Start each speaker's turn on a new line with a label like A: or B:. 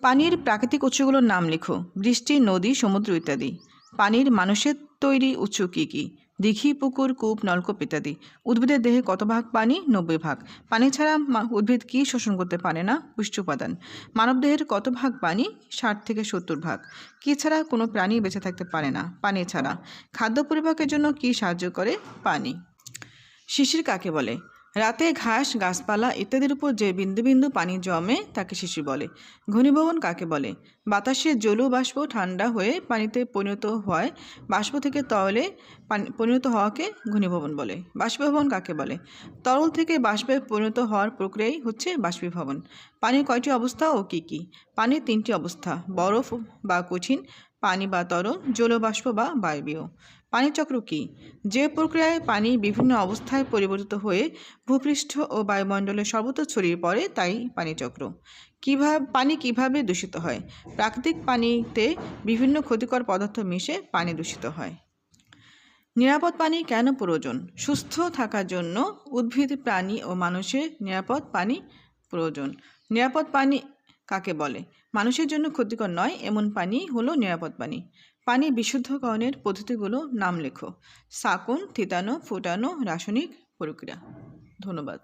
A: পানির প্রাকৃতিক উৎসগুলোর নাম লেখো। বৃষ্টি, নদী, সমুদ্র ইত্যাদি। পানির মানুষের তৈরি উৎস কী কী? দিঘি, পুকুর, কূপ, নলকূপ ইত্যাদি। উদ্ভিদের দেহে কত ভাগ পানি? 90 ভাগ। পানি ছাড়া উদ্ভিদ কী শোষণ করতে পারে না? পুষ্টি উপাদান। মানবদেহের কত ভাগ পানি? 60 থেকে 70 ভাগ। কী ছাড়া কোনো প্রাণী বেঁচে থাকতে পারে না? পানি ছাড়া। খাদ্য পরিপাকের জন্য কী সাহায্য করে? পানি। শিশির কাকে বলে? রাতে ঘাস, গাছপালা ইত্যাদির উপর যে বিন্দু বিন্দু পানি জমে তাকে শিশির বলে। ঘনীভবন কাকে বলে? বাতাসে জলীয় বাষ্প ঠান্ডা হয়ে পানিতে পরিণত হয়, বাষ্প থেকে তরলে পরিণত হওয়াকে ঘনীভবন বলে। বাষ্পীভবন কাকে বলে? তরল থেকে বাষ্পে পরিণত হওয়ার প্রক্রিয়াই হচ্ছে বাষ্পীভবন। পানির কয়টি অবস্থা ও কী কী? পানির 3টি অবস্থা: বরফ বা কঠিন, পানি বা তরল, জলীয় বাষ্প বা বায়বীয়। পানিচক্র কী? যে প্রক্রিয়ায় পানি বিভিন্ন অবস্থায় পরিবর্তিত হয়ে ভূপৃষ্ঠ ও বায়ুমণ্ডলে সর্বত্র ছড়িয়ে পড়ে তাই পানিচক্র। পানি কিভাবে দূষিত হয়? প্রাকৃতিক পানিতে বিভিন্ন ক্ষতিকর পদার্থ মিশে পানি দূষিত হয়। নিরাপদ পানি কেন প্রয়োজন? সুস্থ থাকার জন্য উদ্ভিদ, প্রাণী ও মানুষের নিরাপদ পানি প্রয়োজন। নিরাপদ পানি কাকে বলে? মানুষের জন্য ক্ষতিকর নয় এমন পানি হলো নিরাপদ পানি। পানি বিশুদ্ধকরণের পদ্ধতিগুলো নাম লেখো। শাকন, থিতানো, ফুটানো, রাসায়নিক প্রক্রিয়া। ধন্যবাদ।